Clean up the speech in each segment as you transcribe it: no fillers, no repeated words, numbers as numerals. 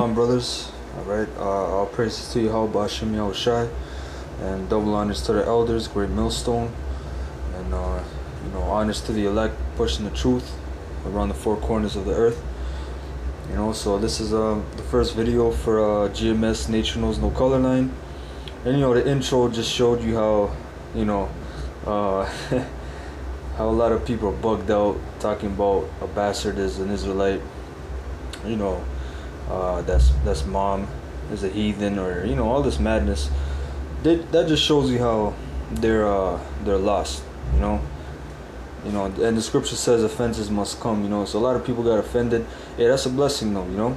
Shalom, brothers. Alright, all praises to Yahweh Ba'Shem Yahushai, and double honors to the elders, great millstone, and honors to the elect, pushing the truth around the four corners of the earth. So this is the first video for GMS Nature Knows No Color Line, and the intro just showed you how how a lot of people are bugged out talking about a bastard is an Israelite. That's mom is a heathen, or all this madness. That just shows you how they're lost. And the scripture says offenses must come. So a lot of people got offended. Yeah, that's a blessing though.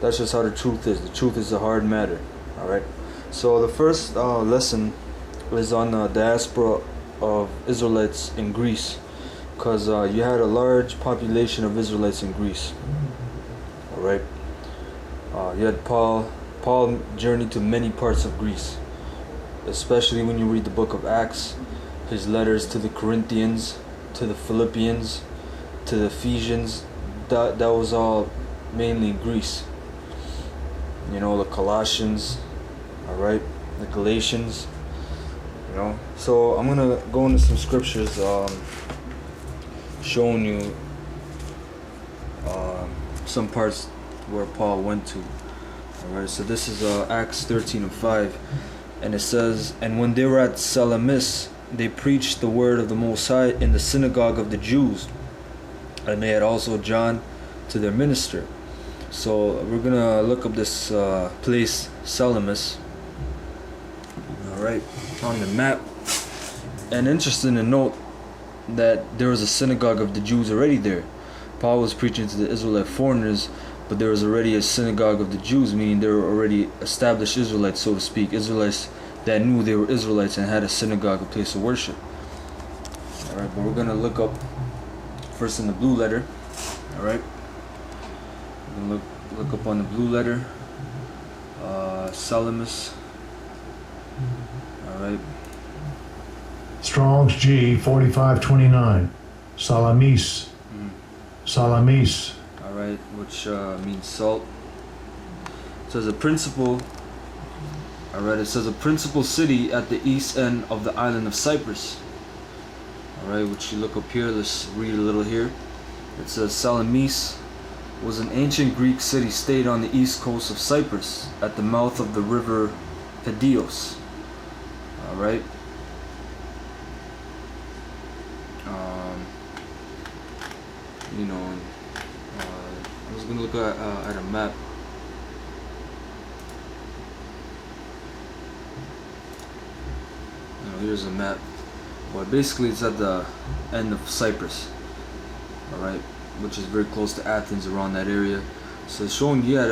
That's just how the truth is. The truth is a hard matter. All right. So the first lesson is on the diaspora of Israelites in Greece, because you had a large population of Israelites in Greece. All right. You had Paul journeyed to many parts of Greece, especially when you read the book of Acts, his letters to the Corinthians, to the Philippians, to the Ephesians. That was all mainly Greece. The Colossians, all right, the Galatians. So I'm gonna go into some scriptures, showing you some parts where Paul went to. Alright, so this is Acts 13:5, and it says, "And when they were at Salamis, they preached the word of the Most High in the synagogue of the Jews, and they had also John to their minister." So we're gonna look up this place, Salamis. Alright, on the map. And interesting to note that there was a synagogue of the Jews already there. Paul was preaching to the Israelite foreigners, but there was already a synagogue of the Jews, meaning they were already established Israelites, so to speak, Israelites that knew they were Israelites and had a synagogue, a place of worship. Alright, but we're going to look up first in the blue letter. Alright, we're going to look up on the blue letter, Salamis. Alright. Strong's G 4529. Salamis. Salamis. Alright, which means salt. It says a principal. Alright, it says a principal city at the east end of the island of Cyprus. Alright, which you look up here, let's read a little here. It says Salamis was an ancient Greek city-state on the east coast of Cyprus, at the mouth of the river Pedios. Alright. I was going to look at a map. Here's a map. But basically it's at the end of Cyprus. Alright. Which is very close to Athens, around that area. So it's showing you had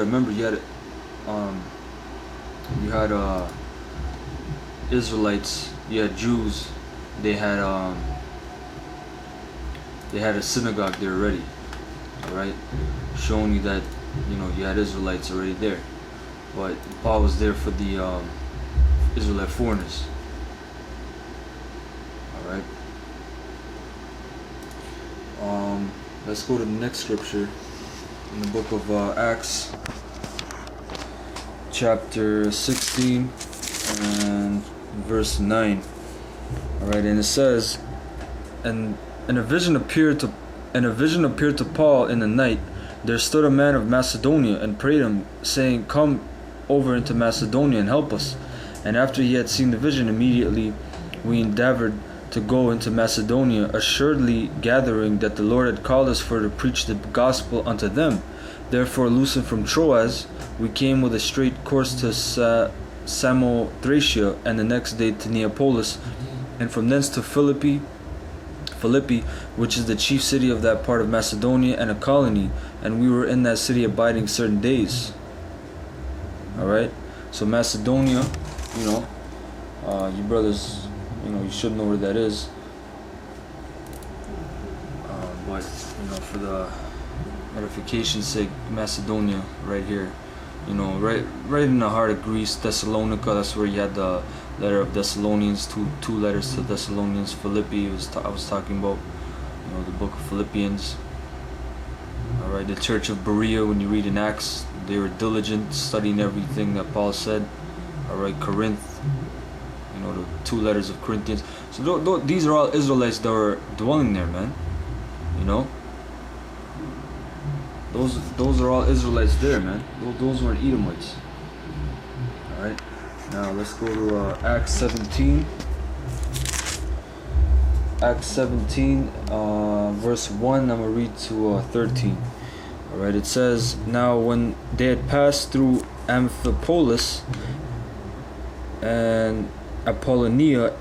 Israelites, you had Jews, they had a synagogue there already. Alright, showing you that you had Israelites already there, but Paul was there for the Israelite foreigners. Alright, let's go to the next scripture in the book of Acts, chapter 16 and verse 9. Alright, and it says, and a vision appeared to Paul in the night. There stood a man of Macedonia and prayed him, saying, "Come over into Macedonia and help us." And after he had seen the vision, immediately we endeavored to go into Macedonia, assuredly gathering that the Lord had called us for to preach the gospel unto them. Therefore, loosing from Troas, we came with a straight course to Samothracia, and the next day to Neapolis, and from thence to Philippi, which is the chief city of that part of Macedonia, and a colony, and we were in that city abiding certain days. Alright, so Macedonia, you brothers, you should know where that is. But for the edification's sake, Macedonia right here, right in the heart of Greece, Thessalonica. That's where you had the letter of Thessalonians, two letters to Thessalonians. Philippi I was talking about, the book of Philippians. Alright, the church of Berea, when you read in Acts, they were diligent, studying everything that Paul said. All right, Corinth, the 2 letters of Corinthians. So these are all Israelites that were dwelling there, man. Those are all Israelites there, man. Those weren't Edomites. All right. Now let's go to Acts 17. Acts 17, verse 1. I'm gonna read to 13. All right. It says, "Now when they had passed through Amphipolis and Apollonia,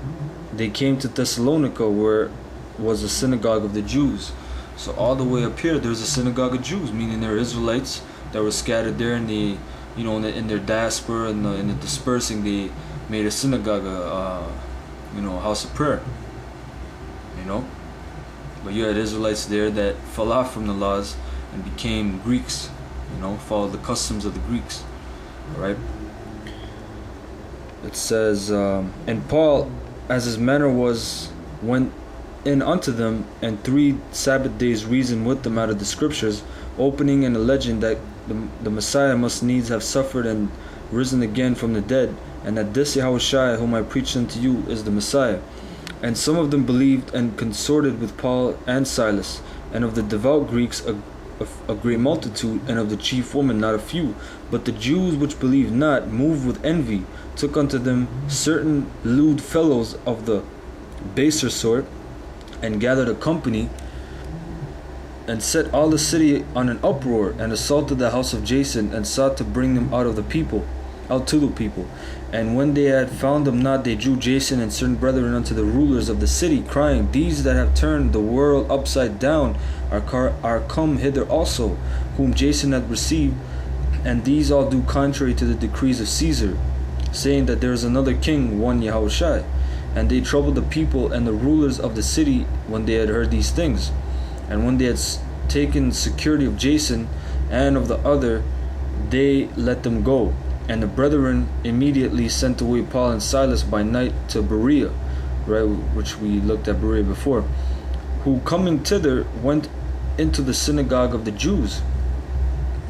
they came to Thessalonica, where was a synagogue of the Jews." So all the way up here, there's a synagogue of Jews, meaning they're Israelites that were scattered there, and they, in their diaspora and in the dispersing, they made a synagogue, a house of prayer. But you had Israelites there that fell off from the laws and became Greeks. Followed the customs of the Greeks. All right. It says, "And Paul, as his manner was, went in unto them, and 3 Sabbath days reasoned with them out of the Scriptures, opening and alleging that the Messiah must needs have suffered and risen again from the dead, and that this Yahushua whom I preach unto you is the Messiah. And some of them believed and consorted with Paul and Silas, and of the devout Greeks a great multitude, and of the chief women not a few. But the Jews which believed not, moved with envy, took unto them certain lewd fellows of the baser sort, and gathered a company, and set all the city on an uproar, and assaulted the house of Jason, and sought to bring them out to the people. And when they had found them not, they drew Jason and certain brethren unto the rulers of the city, crying, These that have turned the world upside down are come hither also, whom Jason hath received, and these all do contrary to the decrees of Caesar, saying that there is another king, one Yahushua. And they troubled the people and the rulers of the city when they had heard these things. And when they had taken security of Jason and of the other, they let them go. And the brethren immediately sent away Paul and Silas by night to Berea, right, which we looked at Berea before, who coming thither went into the synagogue of the Jews.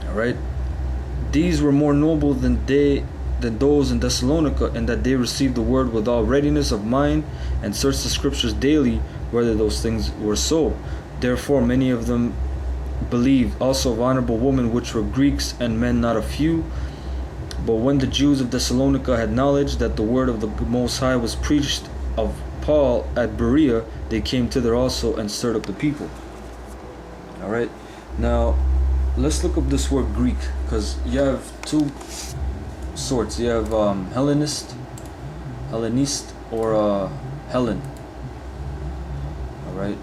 All right. These were more noble than those in Thessalonica, and that they received the word with all readiness of mind, and searched the Scriptures daily whether those things were so. Therefore many of them believed, also of honorable women which were Greeks, and men not a few. But when the Jews of Thessalonica had knowledge that the word of the Most High was preached of Paul at Berea, they came thither also, and stirred up the people. All right. Now let's look up this word Greek, because you have 2 sorts. You have Hellenist, or Hellen. All right.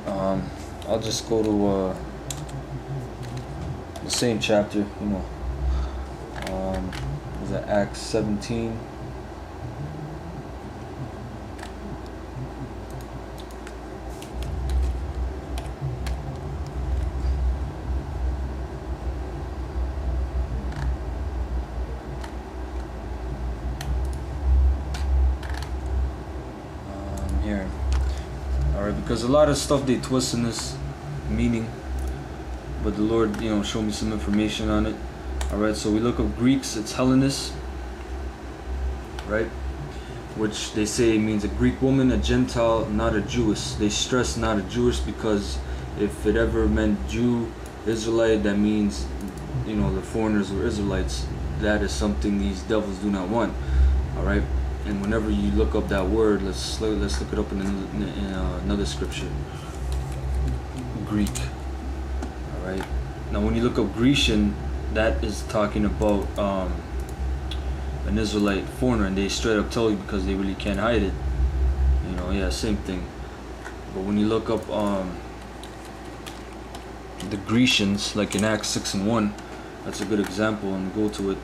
I'll just go to the same chapter. Is that Acts 17? Here. Alright, because a lot of stuff they twist in this meaning, but the Lord, showed me some information on it. Alright, so we look up Greeks, it's Hellenist, right? Which they say means a Greek woman, a Gentile, not a Jewess. They stress not a Jewish because if it ever meant Jew, Israelite, that means, the foreigners were Israelites. That is something these devils do not want. Alright? And whenever you look up that word, let's look it up in another scripture. Greek. Alright? Now when you look up Grecian, that is talking about an Israelite foreigner, and they straight up tell you because they really can't hide it. Same thing. But when you look up the Grecians, like in Acts 6:1, that's a good example, and go to it.